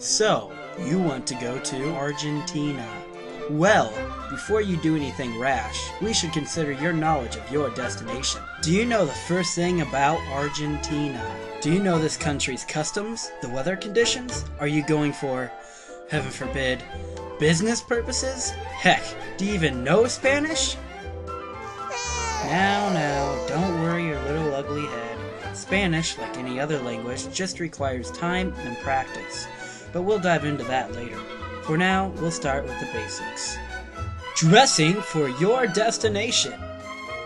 So, you want to go to Argentina. Well, before you do anything rash, we should consider your knowledge of your destination. Do you know the first thing about Argentina? Do you know this country's customs, the weather conditions? Are you going for, heaven forbid, business purposes? Heck, do you even know Spanish? Now, don't worry your little ugly head. Spanish, like any other language, just requires time and practice. But we'll dive into that later. For now, we'll start with the basics. Dressing for your destination.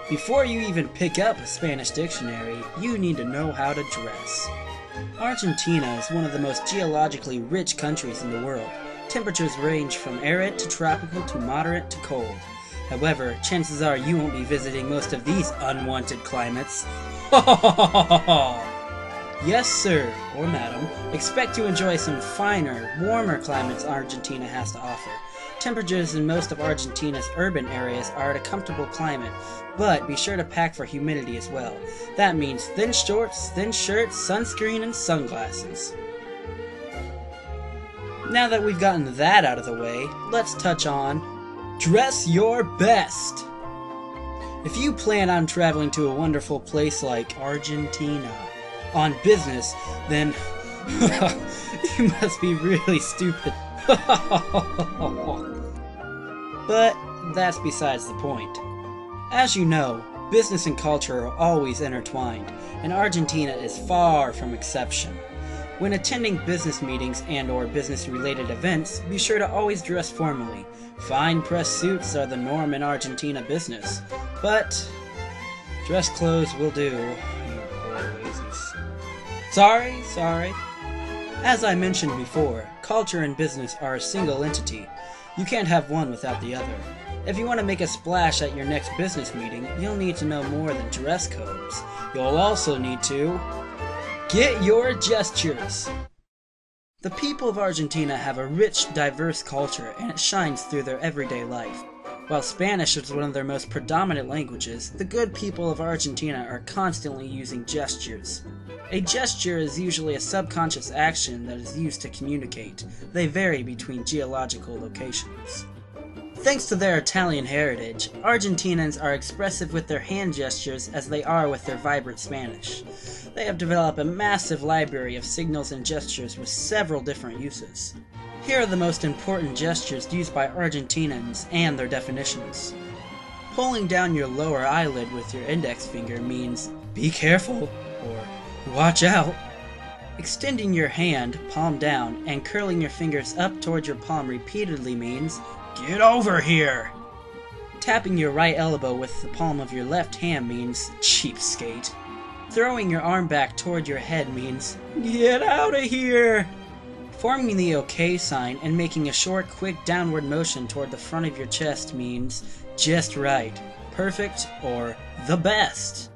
Before you even pick up a Spanish dictionary, you need to know how to dress. Argentina is one of the most geologically rich countries in the world. Temperatures range from arid to tropical to moderate to cold. However, chances are you won't be visiting most of these unwanted climates. Yes, sir, or madam, expect to enjoy some finer, warmer climates Argentina has to offer. Temperatures in most of Argentina's urban areas are at a comfortable climate, but be sure to pack for humidity as well. That means thin shorts, thin shirts, sunscreen, and sunglasses. Now that we've gotten that out of the way, let's touch on dress your best. If you plan on traveling to a wonderful place like Argentina on business, then you must be really stupid. But that's besides the point. As you know, business and culture are always intertwined, and Argentina is far from exception. When attending business meetings and/or business-related events, be sure to always dress formally. Fine press suits are the norm in Argentina business, but dress clothes will do. You poor lazies. Sorry. As I mentioned before, culture and business are a single entity. You can't have one without the other. If you want to make a splash at your next business meeting, you'll need to know more than dress codes. You'll also need to get your gestures. The people of Argentina have a rich, diverse culture, and it shines through their everyday life. While Spanish is one of their most predominant languages, the good people of Argentina are constantly using gestures. A gesture is usually a subconscious action that is used to communicate. They vary between geological locations. Thanks to their Italian heritage, Argentinians are expressive with their hand gestures as they are with their vibrant Spanish. They have developed a massive library of signals and gestures with several different uses. Here are the most important gestures used by Argentinians and their definitions. Pulling down your lower eyelid with your index finger means, be careful, or watch out. Extending your hand, palm down, and curling your fingers up towards your palm repeatedly means, get over here! Tapping your right elbow with the palm of your left hand means, cheapskate. Throwing your arm back toward your head means, get out of here! Forming the OK sign and making a short, quick downward motion toward the front of your chest means, just right, perfect, or the best.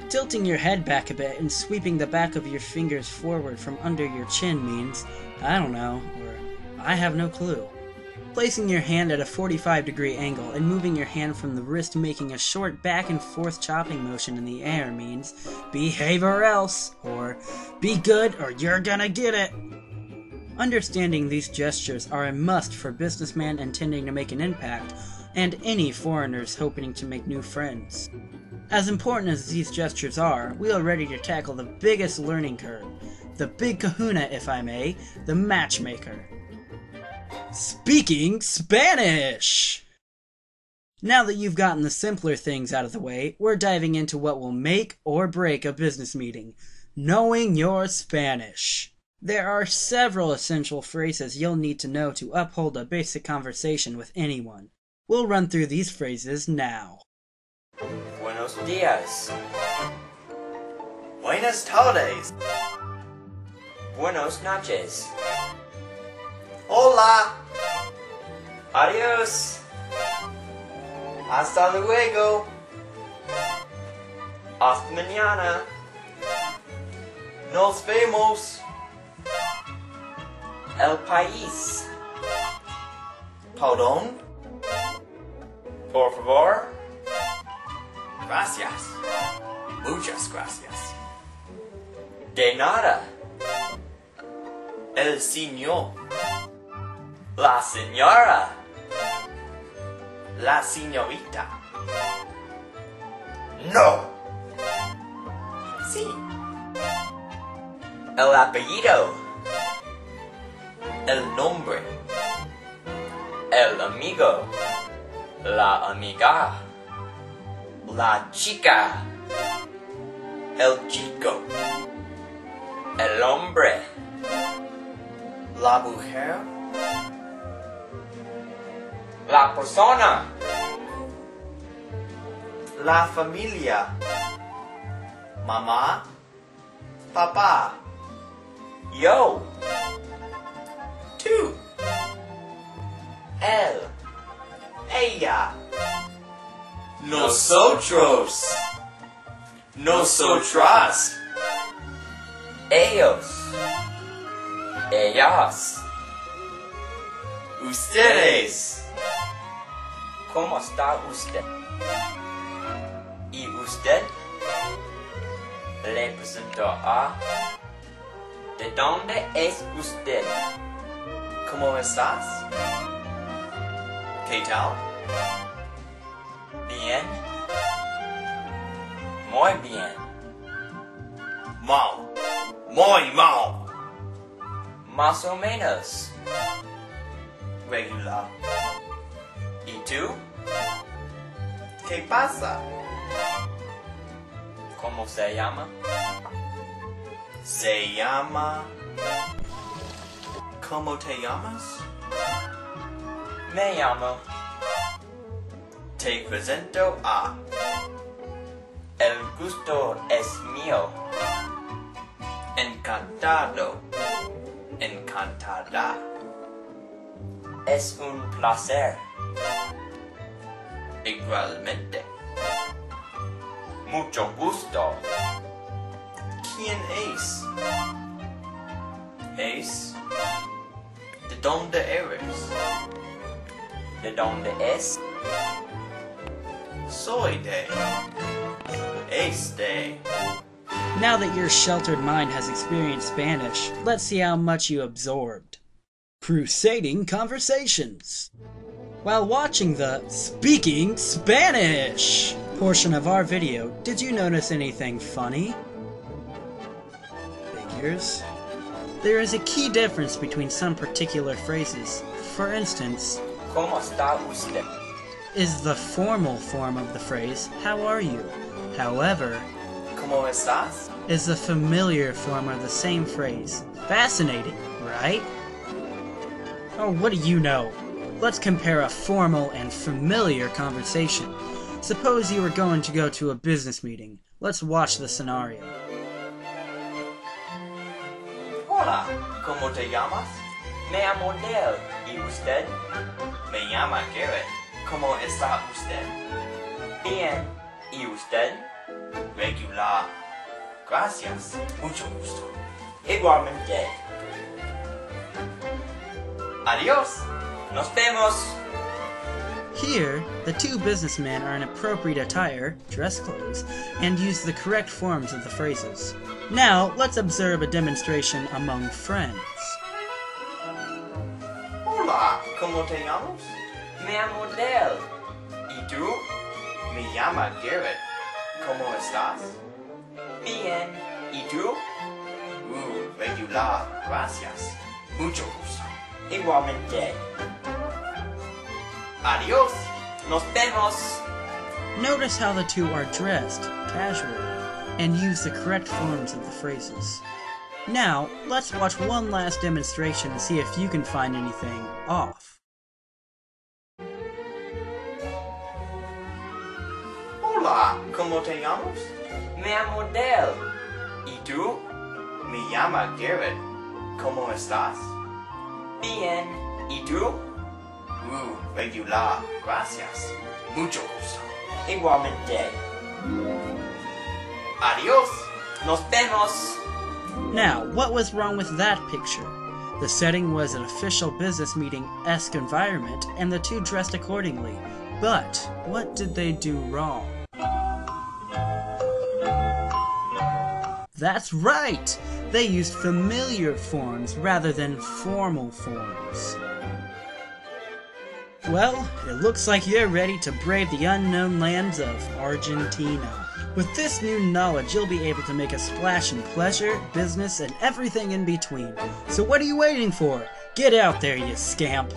Tilting your head back a bit and sweeping the back of your fingers forward from under your chin means, I don't know, or I have no clue. Placing your hand at a 45-degree angle and moving your hand from the wrist making a short back and forth chopping motion in the air means, behave or else, or be good or you're gonna get it. Understanding these gestures are a must for businessmen intending to make an impact and any foreigners hoping to make new friends. As important as these gestures are, we are ready to tackle the biggest learning curve, the big kahuna if I may, the matchmaker. Speaking Spanish! Now that you've gotten the simpler things out of the way, we're diving into what will make or break a business meeting, knowing your Spanish. There are several essential phrases you'll need to know to uphold a basic conversation with anyone. We'll run through these phrases now. Buenos días. Buenas tardes. Buenos noches. Hola. Adios. Hasta luego. Hasta mañana. Nos vemos. El país. Pardon. Por favor. Gracias. Muchas gracias. De nada. El señor. La señora. La señorita. No. Sí. El apellido. El nombre. El amigo. La amiga. La chica. El chico. El hombre. La mujer. La persona. La familia. Mamá. Papá. Yo. Tú. Él. Ella. Nosotros. Nosotras. Ellos. Ellas. Ustedes. ¿Cómo está usted? ¿Y usted? Le presento a... ¿De dónde es usted? ¿Cómo estás? ¿Qué tal? Bien. Muy bien. Mal. Muy mal. Más o menos. Regular. ¿Y tú? ¿Qué pasa? ¿Cómo se llama? Se llama... ¿Cómo te llamas? Me llamo. Te presento a... El gusto es mío. Encantado. Encantada. Es un placer. Igualmente. Mucho gusto. ¿Quién es? ¿Es? ¿De dónde eres? ¿De dónde es? Soy de. Es de. Now that your sheltered mind has experienced Spanish, let's see how much you absorbed. Crusading Conversations. While watching the Speaking Spanish portion of our video, did you notice anything funny? Figures. There is a key difference between some particular phrases. For instance, ¿Cómo está usted? is the formal form of the phrase, how are you? However, ¿Cómo estás? is the familiar form of the same phrase. Fascinating, right? Oh, what do you know? Let's compare a formal and familiar conversation. Suppose you were going to go to a business meeting. Let's watch the scenario. Hola, ¿cómo te llamas? Me llamo Dale. ¿Y usted? Me llama Garrett. ¿Cómo está usted? Bien. ¿Y usted? Regular. Gracias. Mucho gusto. Igualmente. Adiós. Nos vemos. Here, the two businessmen are in appropriate attire, dress clothes, and use the correct forms of the phrases. Now, let's observe a demonstration among friends. Hola, ¿cómo te llamas? Me llamo Dale. ¿Y tú? Me llama Garrett. ¿Cómo estás? Bien. ¿Y tú? Regular. Gracias. Mucho gusto. Igualmente. Adiós. Nos vemos. Notice how the two are dressed casually and use the correct forms of the phrases. Now, let's watch one last demonstration and see if you can find anything off. Hola, ¿cómo te llamas? Me llamo Dale. ¿Y tú? Me llama Garrett. ¿Cómo estás? Bien. ¿Y tú? Regular. Gracias. Mucho gusto. Igualmente. Adiós. Nos vemos. Now, what was wrong with that picture? The setting was an official business meeting-esque environment, and the two dressed accordingly. But, what did they do wrong? That's right! They used familiar forms rather than formal forms. Well, it looks like you're ready to brave the unknown lands of Argentina. With this new knowledge, you'll be able to make a splash in pleasure, business, and everything in between. So what are you waiting for? Get out there, you scamp!